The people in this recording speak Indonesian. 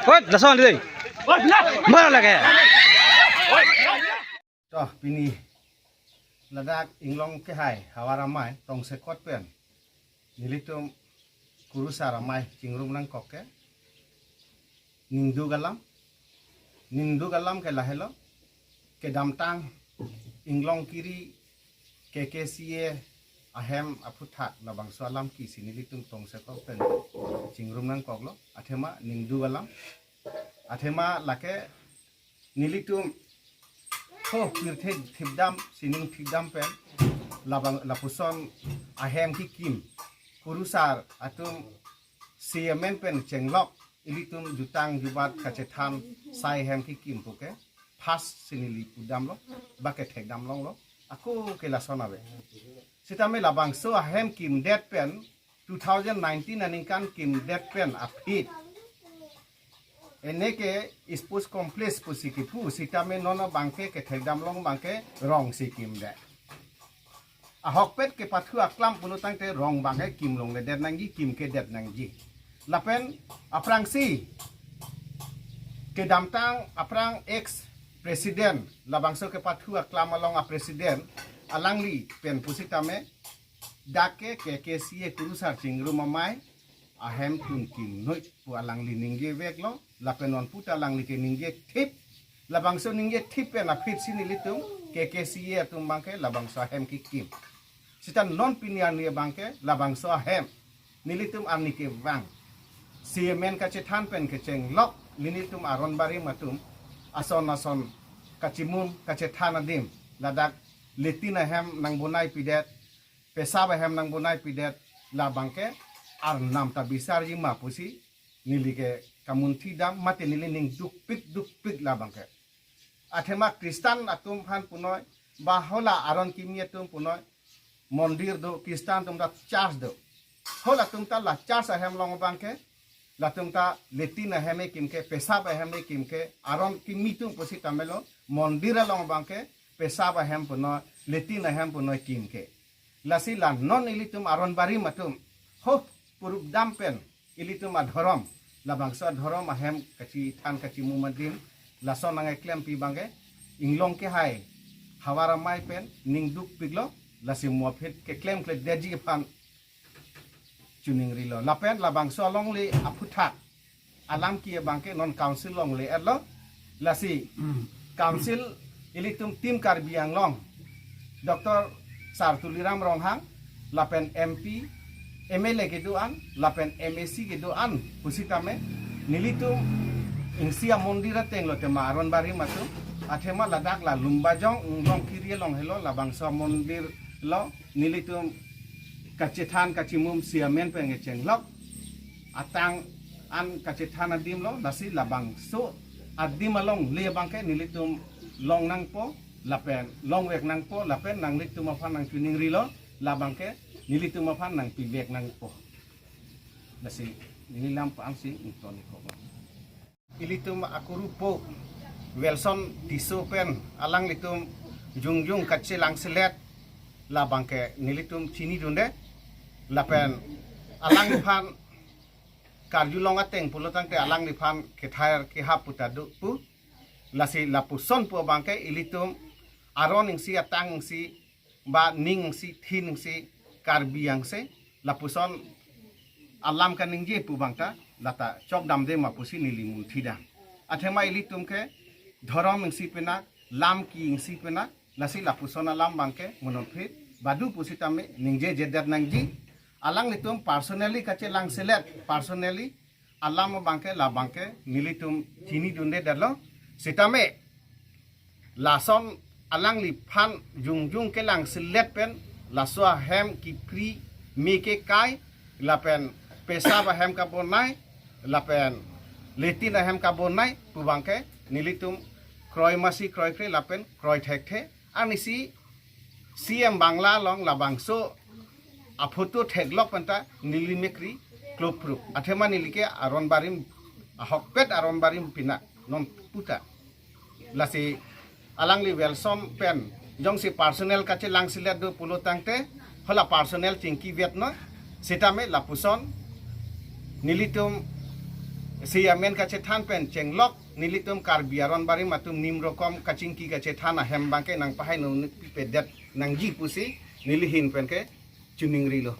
Oi, lason đi. Mana lagi? Toh pini ladak inglong ke hai hawa ramai tong sekot pen nilitum kurusa ramai cingrum nang koke nindu galam ke lahelo ke damtang inglong kiri ke sie ahem aputat labang salam ki sinilitum tong sekot pen cingrum nang koklo athema nindu galam athema lake nilitum Oh, pirte thibdam sining thibdam pen labang lapuson ahem ki kim kurusar atum cement pen chenglok ilitum jutang jubat kacetan sai hem ki kim puke pas sinili pudam lo baket thegdam long lo aku ke lasona be sitame labang so ahem kim det pen 2019 aninkan kim det pen apit eneke ispus komplis pusikipu sitame nono bangke ke thegdam long bangke rong sikim de ahok pet ke pathu aklam punutang te rong bangke kim long le det nanggi kim ke det nanggi lapen aprang si ke damtang aprang ex president labangso ke pathu aklam along a president alangli pen pusitame dake ke sie kurusar cingru mamai ahem tun kim noi pu alang li ningge vek lo lapenon puta alang li ke ningge tip labangso ningge tip pe na fit sini litung ke sie tum bangke labangso ahem ki kim sitan non pinian ni bangke labangso ahem nilitum arni ke wang cement ka chethan pen ke cheng lok linitum aron bari matum ason kacimum ka chethan adim ladak letina hem nang bunai pidet pesaba hem nang bunai pidet labangke ar nam ta bisar ji ma pusi nilike kamunti dam mate nili ning duk pik la bangke athema kristan atum phan punoi ba hola aron kimie tum punoi mondir do kristan tum da church do hola tum ta la church ahem long bangke la tum ta letina heme kimke pesaba heme kimke aron kimi tum pusi tamelo mondir long bangke pesaba hem punoi letina hem punoi kimke lasi la non ilitum aron bari matum ho purup dampen ilitum adhorom labangsa adhorom ahem kaci than kaci mumadim lason nangai klem pi bange inglong ke hai hawara mai pen ningduk piglo lasi muafit ke klem kle deji pan tuning rilo lapen labangsa long li aputhat alam ki bangke non council long le erlo lasi council ilitum tim karbiang long dr sartuliram ronghang lapen mp MLA keduan lapen MSC keduan pusitame nilitum ingsia mondira tenglo tema aron bari matu athema ladak la lumbajong unglong kiri long helo labangsa mondir lo nilitum kacethan kacimum siamen penge chenglok atang an kacethan adim lo nasi labangso adim along le bangke nilitum long nangpo lapen long wek nangpo lapen nang litum afan nang tuning rilo labangke nilitum mafan nang pibek nang po nasi nilam paang si intoni ko ilitum akuru po welson tiso pen alang litum jungjung kace lang selet labangke nilitum chini dunde lapen alang phan karjulong ateng pulotang te alang phan ke thair ke haputa du pu lasi lapuson po bangke ilitum aron ing si atang si ba ning si thin si karbiang se lapuson alam kaningje pu bangta lata chok dam de ma pusi nilimun thida athema ilitum ke dhorom si pena lam ki si pena lasi lapuson alam bangke monofit badu pusi tame ningje jedat nangji alang litum personally kache lang selet personally alam bangke la bangke nilitum chini dunde dalo sitame lason alang li phan jungjung ke lang selet pen laswa hem ki pri meke kai lapen pesaba hem ka bonai lapen letina hem ka bonai pubangke nilitum kroi masi kroi kre lapen kroi thekhe anisi CM bangla long labangso aphoto theglok panta nilimekri klopru athema nilike aron barim ahokpet aron barim pina non puta lasi alang li welsom pen jong si personel kache lang silet do pulo tangte hola personel tingki viet no sitame lapuson nilitum siamen kache than pen chenglok nilitum karbiaron bari matum nim rokom kachingki kache thana hem bangke nang pahai no pedet nang ji pusi nilihin pen ke chuning rilo